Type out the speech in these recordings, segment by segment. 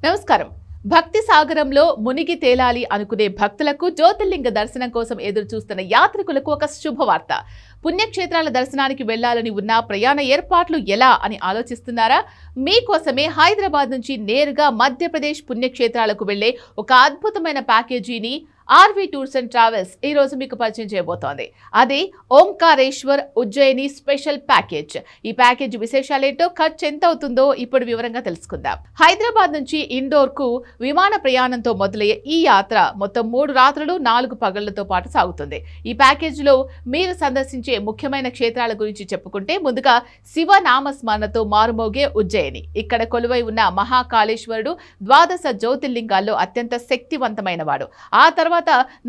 నమస్కారం. భక్తి సాగరంలో మునిగి తేలాలి అనుకునే భక్తులకు జ్యోతిర్లింగ దర్శనం కోసం ఎదురు చూస్తున్న యాత్రికులకు ఒక శుభవార్త. పుణ్యక్షేత్రాల దర్శనానికి వెళ్లాలని ఉన్న ప్రయాణ ఏర్పాట్లు ఎలా అని ఆలోచిస్తున్నారా? మీకోసమే హైదరాబాద్ నుంచి నేరుగా మధ్యప్రదేశ్ పుణ్యక్షేత్రాలకు వెళ్లే ఒక అద్భుతమైన ప్యాకేజీని ఆర్వి టూర్స్ అండ్ ట్రావెల్స్ ఈ రోజు మీకు పరిచయం చేయబోతోంది. అది ఓంకారేశ్వర్ ఉజ్జయిని స్పెషల్ ప్యాకేజ్. ఈ ప్యాకేజ్ విశేషాలేంటో, ఖర్చు ఎంత అవుతుందో ఇప్పుడు వివరంగా తెలుసుకుందాం. హైదరాబాద్ నుంచి ఇండోర్ కు విమాన ప్రయాణంతో మొదలయ్యే ఈ యాత్ర మొత్తం 3 రాత్రులు 4 పగళ్లతో పాటు సాగుతుంది. ఈ ప్యాకేజ్ లో మీరు సందర్శించే ముఖ్యమైన క్షేత్రాల గురించి చెప్పుకుంటే, ముందుగా శివనామస్మరణతో మారుమోగే ఉజ్జయిని. ఇక్కడ కొలువై ఉన్న మహాకాళేశ్వరుడు ద్వాదశ జ్యోతిర్లింగాల్లో అత్యంత శక్తివంతమైన వాడు. ఆ తర్వాత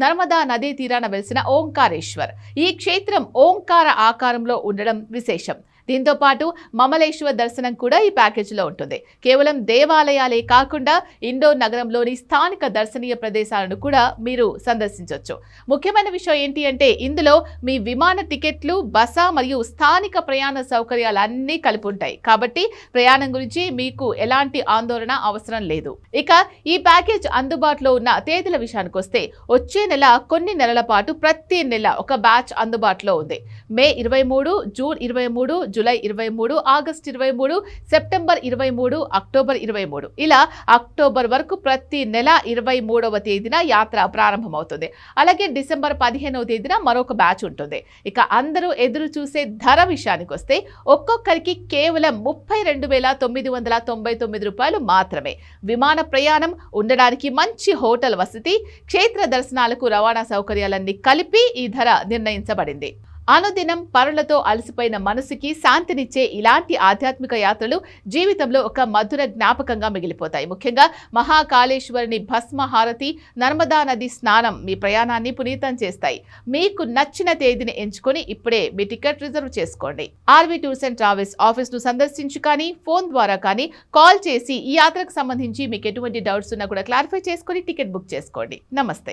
నర్మదా నదీ తీరాన వెలిసిన ఓంకారేశ్వర్. ఈ క్షేత్రం ఓంకార ఆకారంలో ఉండడం విశేషం. దీంతో పాటు మమలేశ్వర్ దర్శనం కూడా ఈ ప్యాకేజీలో ఉంటుంది. కేవలం దేవాలయాలే కాకుండా ఇండోర్ నగరంలోని స్థానిక దర్శనీయ ప్రదేశాలను కూడా మీరు సందర్శించవచ్చు. ముఖ్యమైన విషయం ఏంటి అంటే, ఇందులో మీ విమాన టికెట్లు, బస మరియు స్థానిక ప్రయాణ సౌకర్యాలన్నీ కలిపి ఉంటాయి. కాబట్టి ప్రయాణం గురించి మీకు ఎలాంటి ఆందోళన అవసరం లేదు. ఇక ఈ ప్యాకేజ్ అందుబాటులో ఉన్న తేదీల విషయానికి వస్తే, వచ్చే నెల కొన్ని నెలల పాటు ప్రతి నెల ఒక బ్యాచ్ అందుబాటులో ఉంది. మే 23, June 23, July 23, August 23, September 23, October 23, ఇలా అక్టోబర్ వరకు ప్రతి నెల 23వ తేదీన యాత్ర ప్రారంభమవుతుంది. అలాగే డిసెంబర్ 15వ తేదీన మరొక బ్యాచ్ ఉంటుంది. ఇక అందరూ ఎదురు చూసే ధర విషయానికి వస్తే, ఒక్కొక్కరికి కేవలం 32,999 రూపాయలు మాత్రమే. విమాన ప్రయాణం, ఉండడానికి మంచి హోటల్ వసతి, క్షేత్ర దర్శనాలకు రవాణా సౌకర్యాలన్నీ కలిపి ఈ ధర నిర్ణయించబడింది. అనుదినం పరులతో అలసిపోయిన మనసుకి శాంతినిచ్చే ఇలాంటి ఆధ్యాత్మిక యాత్రలు జీవితంలో ఒక మధుర జ్ఞాపకంగా మిగిలిపోతాయి. ముఖ్యంగా మహాకాళేశ్వరుని భస్మ హారతి, నర్మదా నది స్నానం మీ ప్రయాణాన్ని పునీతం చేస్తాయి. మీకు నచ్చిన తేదీని ఎంచుకొని ఇప్పుడే మీ టికెట్ రిజర్వ్ చేసుకోండి. RV tours and travels office ను సందర్శించి కానీ, ఫోన్ ద్వారా కానీ కాల్ చేసి ఈ యాత్రకు సంబంధించి మీకు ఎటువంటి డౌట్స్ ఉన్నా కూడా క్లారిఫై చేసుకొని టికెట్ బుక్ చేసుకోండి. నమస్తే.